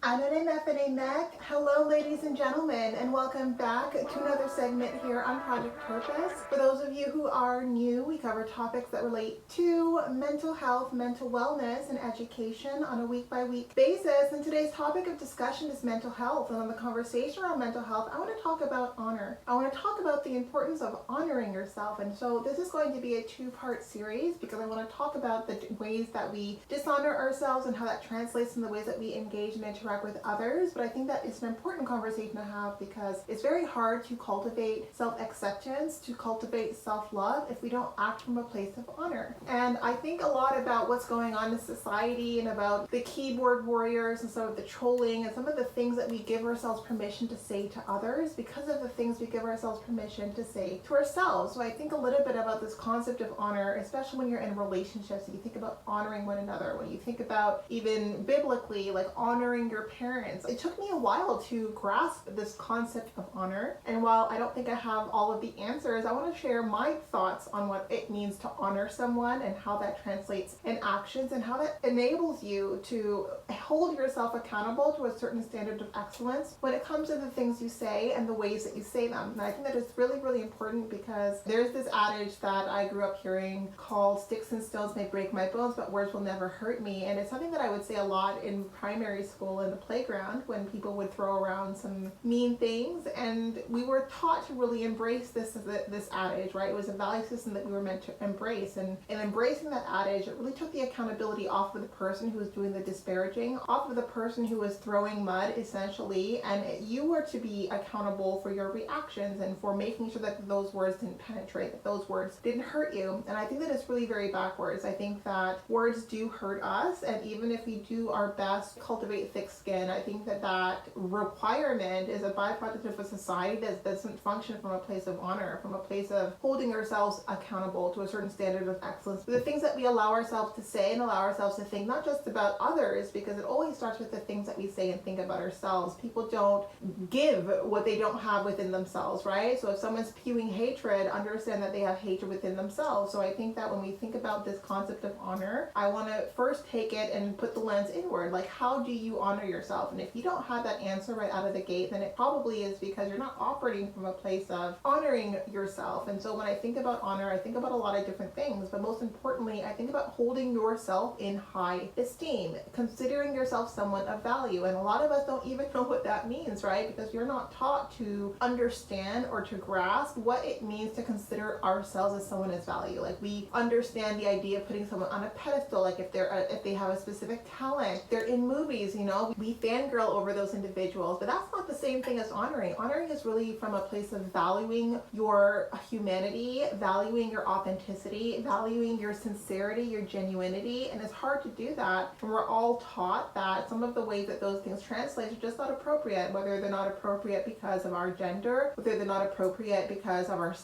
Hello ladies and gentlemen, and welcome back to another segment here on Project Purpose. For those of you who are new, we cover topics that relate to mental health, mental wellness, and education on a week-by-week basis. And today's topic of discussion is mental health. And on the conversation around mental health, I want to talk about honor. I want to talk about the importance of honoring yourself. And so this is going to be a two-part series because I want to talk about the ways that we dishonor ourselves and how that translates in the ways that we engage and interact with others. But I think that it's an important conversation to have because it's very hard to cultivate self-acceptance, to cultivate self-love if we don't act from a place of honor. And I think a lot about what's going on in society and about the keyboard warriors and some of the trolling and some of the things that we give ourselves permission to say to others because of the things we give ourselves permission to say to ourselves. So I think a little bit about this concept of honor, especially when you're in relationships and you think about honoring one another, when you think about even biblically, like honoring your parents. It took me a while to grasp this concept of honor, and while I don't think I have all of the answers, I want to share my thoughts on what it means to honor someone and how that translates in actions and how that enables you to hold yourself accountable to a certain standard of excellence when it comes to the things you say and the ways that you say them. And I think that is really, really important because there's this adage that I grew up hearing called "sticks and stones may break my bones, but words will never hurt me." And it's something that I would say a lot in primary school in the playground when people would throw around some mean things, and we were taught to really embrace this adage, right? It was a value system that we were meant to embrace, and in embracing that adage, it really took the accountability off of the person who was doing the disparaging, off of the person who was throwing mud essentially, and you were to be accountable for your reactions and for making sure that those words didn't penetrate, that those words didn't hurt you. And I think that it's really very backwards. I think that words do hurt us, and even if we do our best to cultivate thick skin, I think that requirement is a byproduct of a society that doesn't function from a place of honor, from a place of holding ourselves accountable to a certain standard of excellence. But the things that we allow ourselves to say and allow ourselves to think, not just about others, because it always starts with the things that we say and think about ourselves. People don't give what they don't have within themselves, right? So if someone's spewing hatred, understand that they have hatred within themselves. So I think that when we think about this concept of honor, I want to first take it and put the lens inward. Like, how do you honor yourself? And if you don't have that answer right out of the gate, then it probably is because you're not operating from a place of honoring yourself. And so when I think about honor, I think about a lot of different things, but most importantly, I think about holding yourself in high esteem, considering yourself someone of value. And a lot of us don't even know what that means, right? Because you're not taught to understand or to grasp what it means to consider ourselves as someone as value. Like, we understand the idea of putting someone on a pedestal, like if they have a specific talent, they're in movies, we fangirl over those individuals, but that's not the same thing as honoring. Honoring is really from a place of valuing your humanity, valuing your authenticity, valuing your sincerity, your genuinity, and it's hard to do that when we're all taught that some of the ways that those things translate are just not appropriate, whether they're not appropriate because of our gender, whether they're not appropriate because of our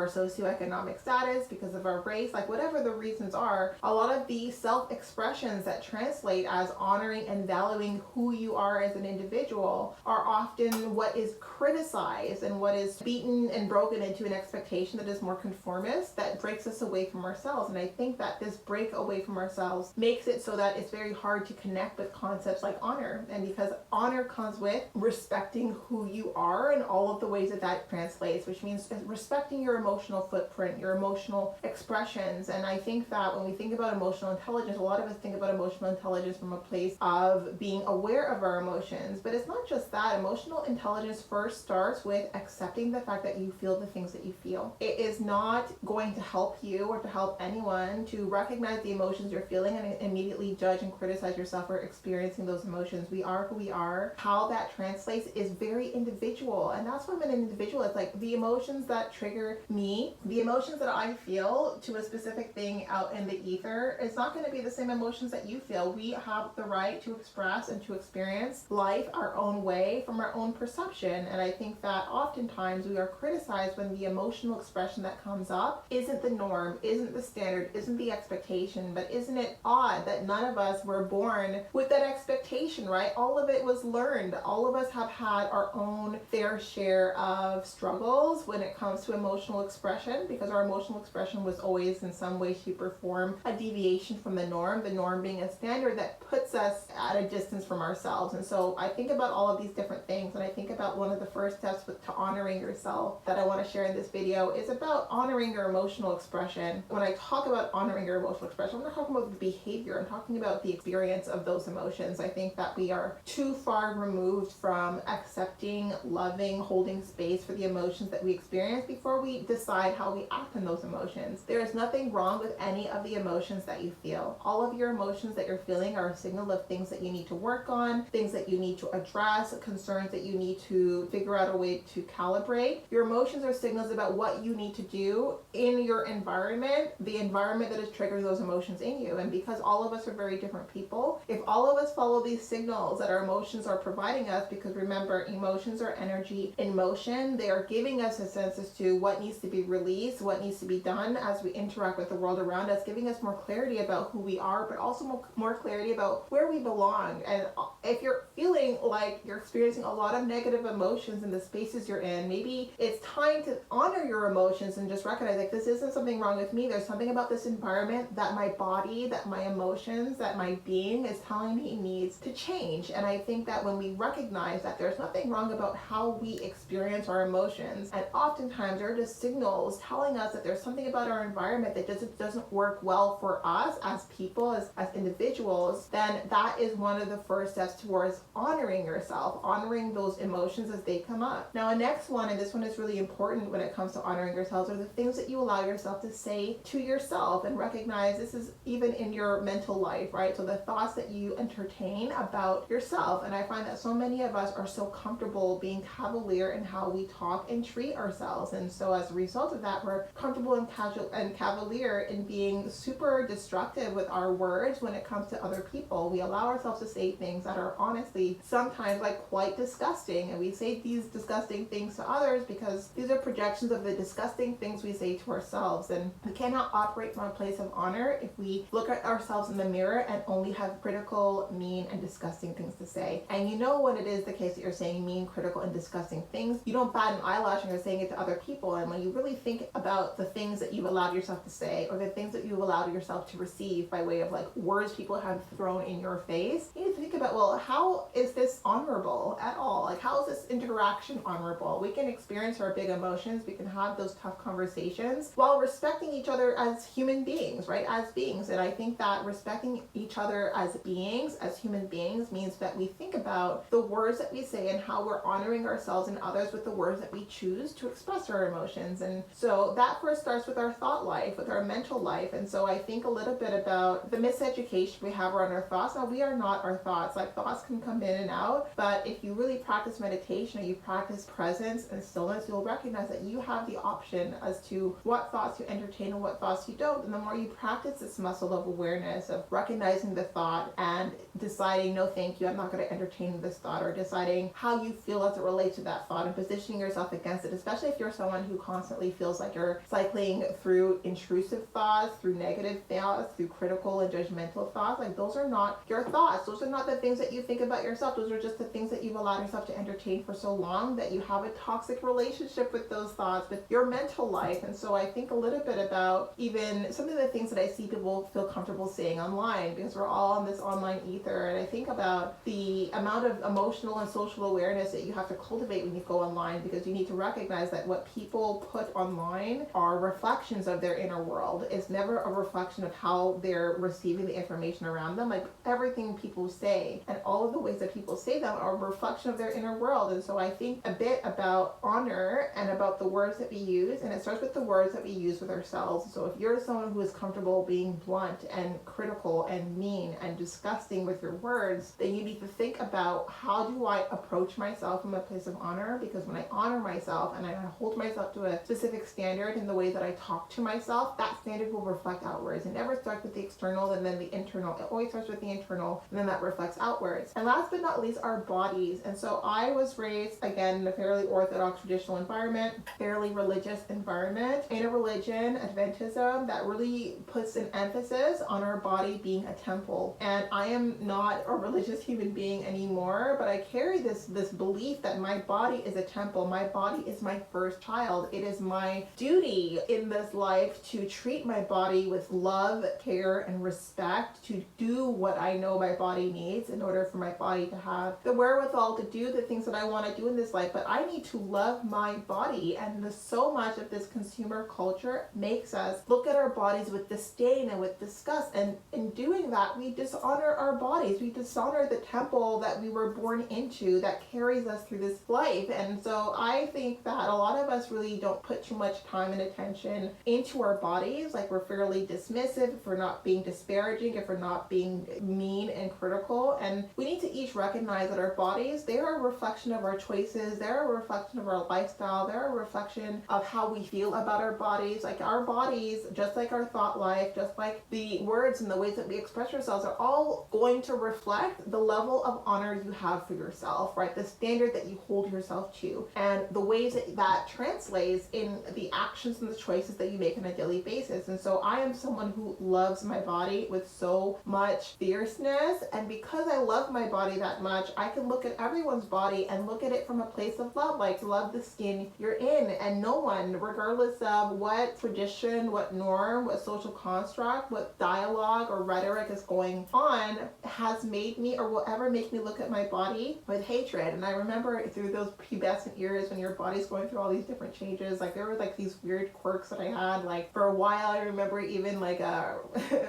socioeconomic status, because of our race, like whatever the reasons are. A lot of the self-expressions that translate as honoring and valuing who you are as an individual are often what is criticized and what is beaten and broken into an expectation that is more conformist, that breaks us away from ourselves. And I think that this break away from ourselves makes it so that it's very hard to connect with concepts like honor. And because honor comes with respecting who you are and all of the ways that that translates, which means respecting your emotional footprint, your emotional expressions. And I think that when we think about emotional intelligence, a lot of us think about emotional intelligence from a place of being aware of our emotions, but it's not just that. Emotional intelligence first starts with accepting the fact that you feel the things that you feel. It is not going to help you or to help anyone to recognize the emotions you're feeling and immediately judge and criticize yourself for experiencing those emotions. We are who we are. How that translates is very individual, and that's why I'm an individual. It's like the emotions that trigger me, the emotions that I feel to a specific thing out in the ether, it's not going to be the same emotions that you feel. We have the right to express and to experience life our own way from our own perception. And I think that oftentimes we are criticized when the emotional expression that comes up isn't the norm, isn't the standard, isn't the expectation. But isn't it odd that none of us were born with that expectation information, right? All of it was learned. All of us have had our own fair share of struggles when it comes to emotional expression, because our emotional expression was always in some way, shape, or form a deviation from the norm being a standard that puts us at a distance from ourselves. And so I think about all of these different things, and I think about one of the first steps to honoring yourself that I want to share in this video is about honoring your emotional expression. When I talk about honoring your emotional expression, I'm not talking about the behavior, I'm talking about the experience of those emotions. I think that we are too far removed from accepting, loving, holding space for the emotions that we experience before we decide how we act on those emotions. There is nothing wrong with any of the emotions that you feel. All of your emotions that you're feeling are a signal of things that you need to work on, things that you need to address, concerns that you need to figure out a way to calibrate. Your emotions are signals about what you need to do in your environment, the environment that is triggering those emotions in you. And because all of us are very different people, if all of us follow these signals that our emotions are providing us, because remember, emotions are energy in motion, they are giving us a sense as to what needs to be released, what needs to be done as we interact with the world around us, giving us more clarity about who we are, but also more clarity about where we belong. And if you're feeling like you're experiencing a lot of negative emotions in the spaces you're in, maybe it's time to honor your emotions and just recognize, like, this isn't something wrong with me. There's something about this environment that my body, that my emotions, that my being is telling me needs to change. And I think that when we recognize that there's nothing wrong about how we experience our emotions, and oftentimes there are just signals telling us that there's something about our environment that doesn't work well for us as people, as individuals, then that is one of the first steps towards honoring yourself, honoring those emotions as they come up. Now, a next one, and this one is really important when it comes to honoring yourselves, are the things that you allow yourself to say to yourself, and recognize this is even in your mental life, right? So the thoughts that you entertain about yourself. And I find that so many of us are so comfortable being cavalier in how we talk and treat ourselves. And so as a result of that, we're comfortable and casual and cavalier in being super destructive with our words when it comes to other people. We allow ourselves to say things that are honestly sometimes like quite disgusting, and we say these disgusting things to others because these are projections of the disgusting things we say to ourselves. And we cannot operate from a place of honor if we look at ourselves in the mirror and only have critical, mean, and disgusting things to say. And you know when it is the case that you're saying mean, critical, and disgusting things, you don't bat an eyelash and you're saying it to other people. And when you really think about the things that you've allowed yourself to say, or the things that you've allowed yourself to receive by way of like words people have thrown in your face, you need to think about, well, how is this honorable at all? Like, how is this interaction honorable? We can experience our big emotions, we can have those tough conversations while respecting each other as human beings, right? As beings. And I think that respecting each other as beings, as human beings, means that we think about the words that we say and how we're honoring ourselves and others with the words that we choose to express our emotions. And so that first starts with our thought life, with our mental life. And so I think a little bit about the miseducation we have around our thoughts. Now, we are not our thoughts. Like, thoughts can come in and out, but if you really practice meditation or you practice presence and stillness, you'll recognize that you have the option as to what thoughts you entertain and what thoughts you don't. And the more you practice this muscle of awareness, of recognizing the thought and deciding, no thank you, I'm not going to entertain this thought, or deciding how you feel as it relates to that thought and positioning yourself against it, especially if you're someone who constantly feels like you're cycling through intrusive thoughts, through negative thoughts, through critical and judgmental thoughts. Like, those are not your thoughts. Those are not the things that you think about yourself. Those are just the things that you've allowed yourself to entertain for so long that you have a toxic relationship with those thoughts, with your mental life. And so I think a little bit about even some of the things that I see people feel comfortable saying online, because we're all on this online ether. And I think about the amount of emotional and social awareness that you have to cultivate when you go online, because you need to recognize that what people put online are reflections of their inner world. It's never a reflection of how they're receiving the information around them. Like, everything people say and all of the ways that people say them are a reflection of their inner world. And so I think a bit about honor and about the words that we use, and it starts with the words that we use with ourselves. So if you're someone who is comfortable being blunt and critical and mean and disgusting with your words, then you need to think about, how do I approach myself from a place of honor? Because when I honor myself and I hold myself to a specific standard in the way that I talk to myself, that standard will reflect outwards. It never starts with the external and then the internal. It always starts with the internal, and then that reflects outwards. And last but not least, our bodies. And so I was raised, again, in a fairly orthodox traditional environment, fairly religious environment, in a religion, Adventism, that really puts an emphasis on our body being a temple. And I am not a religious religious human being anymore, but I carry this belief that my body is a temple. My body is my first child. It is my duty in this life to treat my body with love, care, and respect, to do what I know my body needs in order for my body to have the wherewithal to do the things that I want to do in this life. But I need to love my body, and so much of this consumer culture makes us look at our bodies with disdain and with disgust, and in doing that we dishonor our bodies. We dishonor the temple that we were born into that carries us through this life. And so I think that a lot of us really don't put too much time and attention into our bodies. Like, we're fairly dismissive if we're not being disparaging, if we're not being mean and critical. And we need to each recognize that our bodies, they are a reflection of our choices, they're a reflection of our lifestyle, they're a reflection of how we feel about our bodies. Like, our bodies, just like our thought life, just like the words and the ways that we express ourselves, are all going to reflect the level of honor you have for yourself, right? The standard that you hold yourself to, and the ways that translates in the actions and the choices that you make on a daily basis. And so I am someone who loves my body with so much fierceness, and because I love my body that much, I can look at everyone's body and look at it from a place of love, like love the skin you're in. And no one, regardless of what tradition, what norm, what social construct, what dialogue or rhetoric is going on, has made me or will ever make me look at my body with hatred. And I remember through those pubescent years when your body's going through all these different changes, like there were like these weird quirks that I had. Like for a while, I remember even like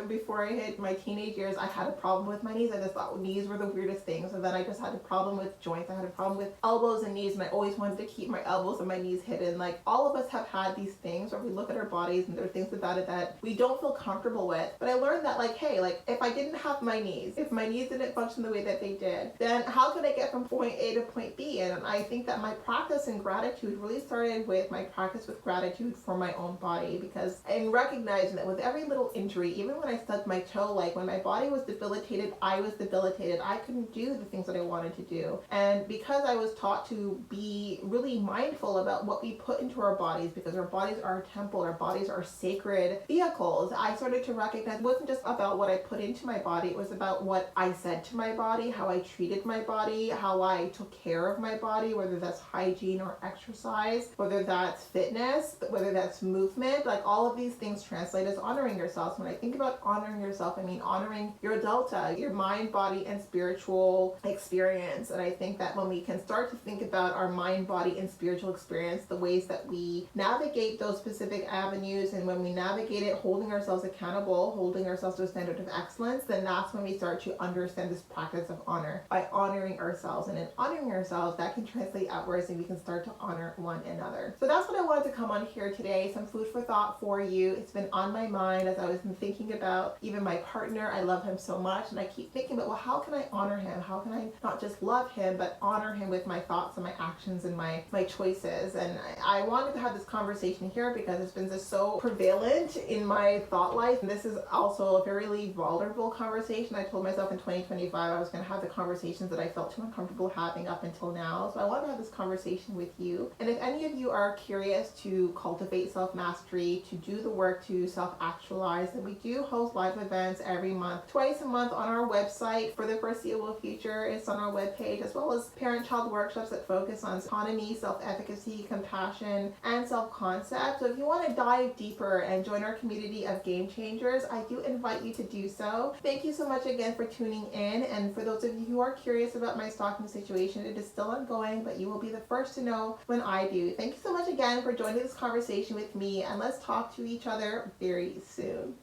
before I hit my teenage years, I had a problem with my knees. I just thought knees were the weirdest things. And then I just had a problem with joints. I had a problem with elbows and knees, and I always wanted to keep my elbows and my knees hidden. Like, all of us have had these things where we look at our bodies and there are things about it that we don't feel comfortable with. But I learned that, like, hey, like if I didn't have my knees, if my knees didn't function the way that they did, then how could I get from point A to point B? And I think that my practice in gratitude really started with my practice with gratitude for my own body, because in recognizing that with every little injury, even when I stubbed my toe, like when my body was debilitated, I was debilitated. I couldn't do the things that I wanted to do. And because I was taught to be really mindful about what we put into our bodies, because our bodies are a temple, our bodies are sacred vehicles, I started to recognize it wasn't just about what I put into my body, it was about what I said to my body, how I treated my body, how I took care of my body, whether that's hygiene or exercise, whether that's fitness, whether that's movement. Like, all of these things translate as honoring yourself. So when I think about honoring yourself, I mean honoring your delta, your mind, body, and spiritual experience. And I think that when we can start to think about our mind, body, and spiritual experience, the ways that we navigate those specific avenues, and when we navigate it holding ourselves accountable, holding ourselves to a standard of excellence, then that's when we start to understand this practice of honor, by honoring ourselves. And in honoring ourselves, that can translate outwards, and we can start to honor one another. So that's what I wanted to come on here today, some food for thought for you. It's been on my mind as I was thinking about even my partner. I love him so much, and I keep thinking about, well, how can I honor him? How can I not just love him, but honor him with my thoughts and my actions and my choices? And I wanted to have this conversation here because it's been just so prevalent in my thought life. And this is also a very vulnerable conversation. I told myself in 2025 I was going to have the conversations that I felt too uncomfortable having up until now. So I want to have this conversation with you. And if any of you are curious to cultivate self-mastery, to do the work to self-actualize, then we do host live events every month, twice a month on our website for the foreseeable future. It's on our webpage, as well as parent-child workshops that focus on autonomy, self-efficacy, compassion, and self-concept. So if you want to dive deeper and join our community of game changers, I do invite you to do so. Thank you so much again for tuning in. And for those of you who are curious about my stalking situation, it is still ongoing, but you will be the first to know when I do. Thank you so much again for joining this conversation with me, and let's talk to each other very soon.